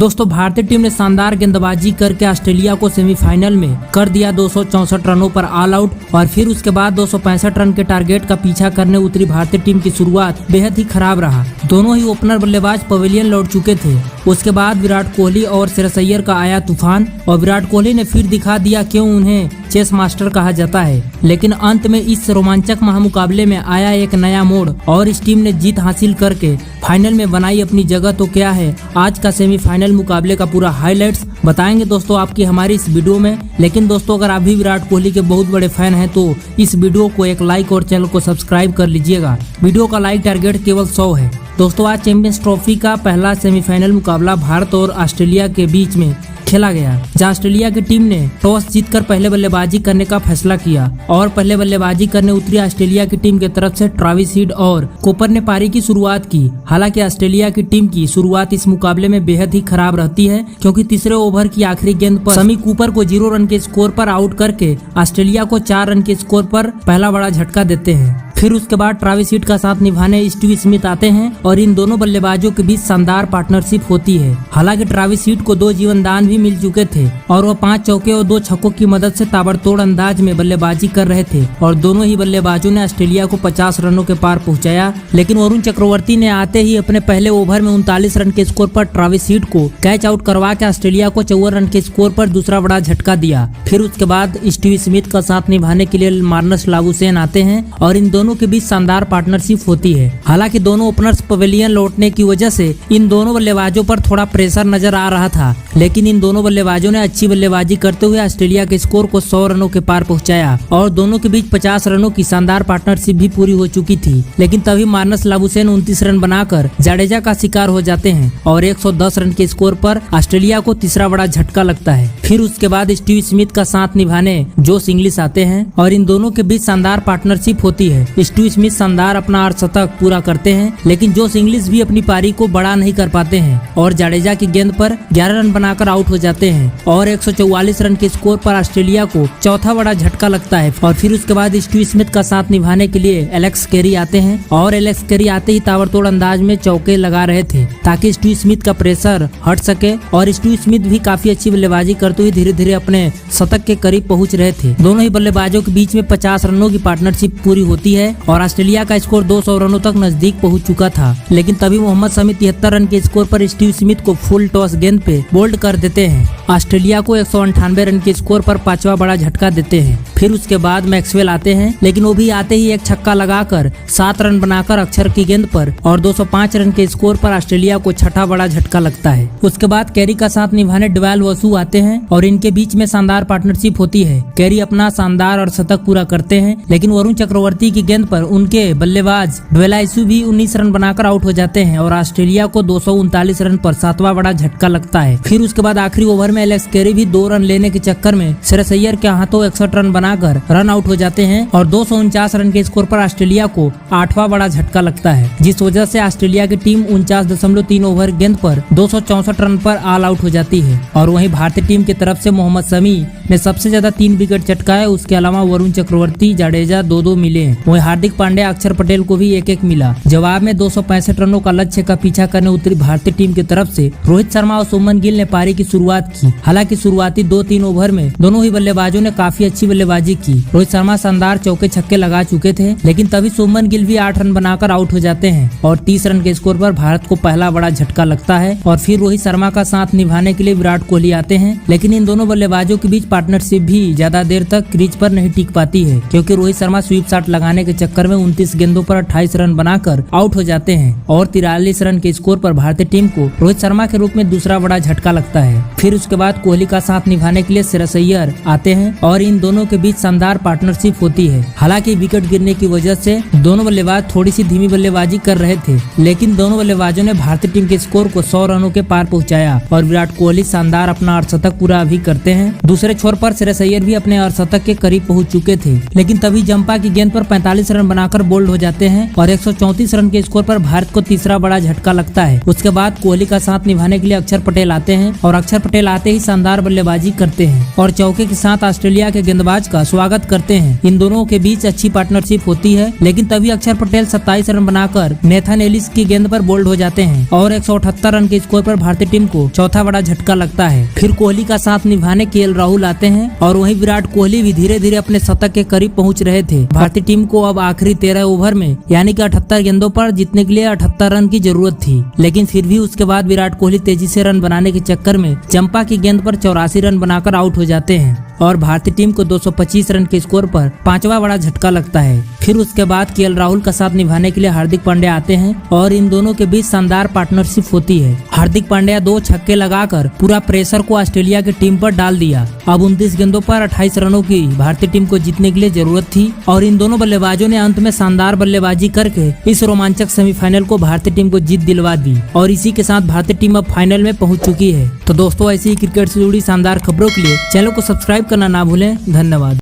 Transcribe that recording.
दोस्तों भारतीय टीम ने शानदार गेंदबाजी करके ऑस्ट्रेलिया को सेमीफाइनल में कर दिया 264 रनों पर ऑल आउट और फिर उसके बाद 265 रन के टारगेट का पीछा करने उतरी भारतीय टीम की शुरुआत बेहद ही खराब रहा। दोनों ही ओपनर बल्लेबाज पवेलियन लौट चुके थे। उसके बाद विराट कोहली और श्रेयस अय्यर का आया तूफान और विराट कोहली ने फिर दिखा दिया क्यों उन्हें चेस मास्टर कहा जाता है। लेकिन अंत में इस रोमांचक महामुकाबले में आया एक नया मोड़ और इस टीम ने जीत हासिल करके फाइनल में बनाई अपनी जगह। तो क्या है आज का सेमीफाइनल मुकाबले का पूरा हाइलाइट्स बताएंगे दोस्तों आपकी हमारी इस वीडियो में। लेकिन दोस्तों अगर आप भी विराट कोहली के बहुत बड़े फैन हैं तो इस वीडियो को एक लाइक और चैनल को सब्सक्राइब कर लीजिएगा। वीडियो का लाइक टारगेट केवल 100 है। दोस्तों आज चैंपियंस ट्रॉफी का पहला सेमीफाइनल मुकाबला भारत और ऑस्ट्रेलिया के बीच में खेला गया, जहां ऑस्ट्रेलिया की टीम ने टॉस जीतकर पहले बल्लेबाजी करने का फैसला किया और पहले बल्लेबाजी करने उतरी ऑस्ट्रेलिया की टीम की तरफ से ट्रेविस हेड और कूपर ने पारी की शुरुआत की। हालांकि ऑस्ट्रेलिया की टीम की शुरुआत इस मुकाबले में बेहद ही खराब रहती है, क्योंकि तीसरे ओवर की आखिरी गेंद पर शमी कूपर को 0 रन के स्कोर पर आउट करके ऑस्ट्रेलिया को 4 रन के स्कोर पर पहला बड़ा झटका देते हैं। फिर उसके बाद ट्रेविस हेड का साथ निभाने स्टीव स्मिथ आते हैं और इन दोनों बल्लेबाजों के बीच शानदार पार्टनरशिप होती है। हालांकि ट्रेविस हेड को 2 जीवनदान भी मिल चुके थे और वो 5 चौके और 2 छक्कों की मदद से ताबड़तोड़ अंदाज में बल्लेबाजी कर रहे थे और दोनों ही बल्लेबाजों ने ऑस्ट्रेलिया को 50 रनों के पार पहुंचाया। लेकिन वरुण चक्रवर्ती ने आते ही अपने पहले ओवर में 39 रन के स्कोर पर ट्रेविस हेड को कैच आउट करवा के ऑस्ट्रेलिया को 54 रन के स्कोर पर दूसरा बड़ा झटका दिया। फिर उसके बाद स्टीव स्मिथ का साथ निभाने के लिए मार्नस लाबुशेन आते हैं और इन दोनों के बीच शानदार पार्टनरशिप होती है। हालांकि दोनों ओपनर्स पवेलियन लौटने की वजह से इन दोनों बल्लेबाजों पर थोड़ा प्रेशर नजर आ रहा था, लेकिन इन दोनों बल्लेबाजों ने अच्छी बल्लेबाजी करते हुए ऑस्ट्रेलिया के स्कोर को 100 रनों के पार पहुंचाया और दोनों के बीच 50 रनों की शानदार पार्टनरशिप भी पूरी हो चुकी थी। लेकिन तभी मार्नस लाबुशेन 29 रन बनाकर जाडेजा का शिकार हो जाते हैं और 110 रन के स्कोर पर ऑस्ट्रेलिया को तीसरा बड़ा झटका लगता है। फिर उसके बाद स्टीव स्मिथ का साथ निभाने जोश इंग्लिश आते हैं और इन दोनों के बीच शानदार पार्टनरशिप होती है। स्टीव स्मिथ शानदार अपना अर्धशतक पूरा करते हैं, लेकिन जोश इंग्लिश भी अपनी पारी को बड़ा नहीं कर पाते हैं और जाडेजा की गेंद पर 11 रन बनाकर आउट हो जाते हैं और 144 रन के स्कोर पर ऑस्ट्रेलिया को चौथा बड़ा झटका लगता है। और फिर उसके बाद स्टीव स्मिथ का साथ निभाने के लिए एलेक्स कैरी आते हैं और एलेक्स कैरी आते ही ताबड़तोड़ अंदाज में चौके लगा रहे थे ताकि स्टीव स्मिथ का प्रेशर हट सके और स्टीव स्मिथ भी काफी अच्छी बल्लेबाजी करते हुए धीरे धीरे अपने शतक के करीब पहुंच रहे थे। दोनों ही बल्लेबाजों के बीच में 50 रनों की पार्टनरशिप पूरी होती है और ऑस्ट्रेलिया का स्कोर 200 रनों तक नजदीक पहुंच चुका था। लेकिन तभी मोहम्मद शमी 73 रन के स्कोर पर स्टीव स्मिथ को फुल टॉस गेंद पे बोल्ड कर देते हैं। ऑस्ट्रेलिया को 198 रन के स्कोर पर 5वां बड़ा झटका देते हैं। फिर उसके बाद मैक्सवेल आते हैं, लेकिन वो भी आते ही एक छक्का लगाकर 7 रन बनाकर अक्षर की गेंद पर और 205 रन के स्कोर पर ऑस्ट्रेलिया को छठा बड़ा झटका लगता है। उसके बाद कैरी का साथ निभाने डवेल वसु आते हैं और इनके बीच में शानदार पार्टनरशिप होती है। कैरी अपना शानदार अर्धशतक पूरा करते हैं, लेकिन वरुण चक्रवर्ती की गेंद पर उनके बल्लेबाज डवेलाइसु भी 19 रन बनाकर आउट हो जाते हैं और ऑस्ट्रेलिया को 239 रन पर 7वां बड़ा झटका लगता है। फिर उसके बाद आखिरी ओवर में एलेक्स कैरी भी 2 रन लेने के चक्कर में श्रेयस अय्यर के हाथों 61 रन बनाकर रन आउट हो जाते हैं और 249 रन के स्कोर पर ऑस्ट्रेलिया को 8वां बड़ा झटका लगता है, जिस वजह से ऑस्ट्रेलिया की टीम 49.3 ओवर गेंद पर 264 रन पर ऑल आउट हो जाती है। और वहीं भारतीय टीम की तरफ से मोहम्मद शमी ने सबसे ज्यादा 3 विकेट चटकाए। उसके अलावा वरुण चक्रवर्ती, जाडेजा 2-2 मिले। वहीं हार्दिक पांड्या, अक्षर पटेल को भी 1-1 मिला। जवाब में 265 रनों का लक्ष्य का पीछा करने उतरी भारतीय टीम की तरफ से रोहित शर्मा और शुभमन गिल ने पारी की शुरुआत की। हालांकि शुरुआती 2-3 ओवर में दोनों ही बल्लेबाजों ने काफी अच्छी बल्लेबाजी की। रोहित शर्मा शानदार चौके छक्के लगा चुके थे, लेकिन तभी शुभमन गिल भी 8 रन बनाकर आउट हो जाते हैं और 30 रन के स्कोर पर भारत को पहला बड़ा झटका लगता है। और फिर रोहित शर्मा का साथ निभाने के लिए विराट कोहली आते हैं, लेकिन इन दोनों बल्लेबाजों के बीच पार्टनरशिप भी ज्यादा देर तक क्रीज पर नहीं टिक पाती है, क्योंकि रोहित शर्मा स्वीप शॉट लगाने के चक्कर में 29 गेंदों पर 28 रन बनाकर आउट हो जाते हैं और 43 रन के स्कोर पर भारतीय टीम को रोहित शर्मा के रूप में दूसरा बड़ा झटका लगता है। फिर उसके बाद कोहली का साथ निभाने के लिए श्रेयस अय्यर आते हैं और इन दोनों के बीच शानदार पार्टनरशिप होती है। हालांकि विकेट गिरने की वजह से दोनों बल्लेबाज थोड़ी सी धीमी बल्लेबाजी कर रहे थे, लेकिन दोनों बल्लेबाजों ने भारतीय टीम के स्कोर को 100 रनों के पार पहुंचाया और विराट कोहली शानदार अपना अर्धशतक पूरा भी करते हैं। दूसरे छोर पर श्रेयस अय्यर भी अपने अर्धशतक के करीब पहुंच चुके थे, लेकिन तभी जंपा की गेंद पर 141 रन बनाकर बोल्ड हो जाते हैं और 134 रन के स्कोर पर भारत को तीसरा बड़ा झटका लगता है। उसके बाद कोहली का साथ निभाने के लिए अक्षर पटेल आते हैं और अक्षर पटेल आते ही शानदार बल्लेबाजी करते हैं और चौके के साथ ऑस्ट्रेलिया के गेंदबाज का स्वागत करते हैं। इन दोनों के बीच अच्छी पार्टनरशिप होती है, लेकिन तभी अक्षर पटेल 27 रन बनाकर नेथन एलिस की गेंद पर बोल्ड हो जाते हैं और 178 रन के स्कोर पर भारतीय टीम को चौथा बड़ा झटका लगता है। फिर कोहली का साथ निभाने केएल राहुल आते हैं और वहीं विराट कोहली भी धीरे धीरे अपने शतक के करीब पहुंच रहे थे। भारतीय टीम को अब आखिरी 13 ओवर में यानी कि 78 गेंदों पर जीतने के लिए 78 रन की जरूरत थी, लेकिन फिर भी उसके बाद विराट कोहली तेजी से रन बनाने के चक्कर में चंपा की गेंद पर 84 रन बनाकर आउट हो जाते हैं और भारतीय टीम को 225 रन के स्कोर पर पांचवा बड़ा झटका लगता है। फिर उसके बाद केएल राहुल का साथ निभाने के लिए हार्दिक पांड्या आते हैं और इन दोनों के बीच शानदार पार्टनरशिप होती है। हार्दिक पांड्या 2 छक्के लगाकर पूरा प्रेशर को ऑस्ट्रेलिया की टीम पर डाल दिया। अब 29 गेंदों पर 28 रनों की भारतीय टीम को जीतने के लिए जरूरत थी और इन दोनों बल्लेबाजों ने अंत में शानदार बल्लेबाजी करके इस रोमांचक सेमीफाइनल को भारतीय टीम को जीत दिलवा दी और इसी के साथ भारतीय टीम अब फाइनल में पहुंच चुकी है। तो दोस्तों, ऐसी ही क्रिकेट से जुड़ी शानदार खबरों के लिए चैनल को सब्सक्राइब करना ना भूलें। धन्यवाद।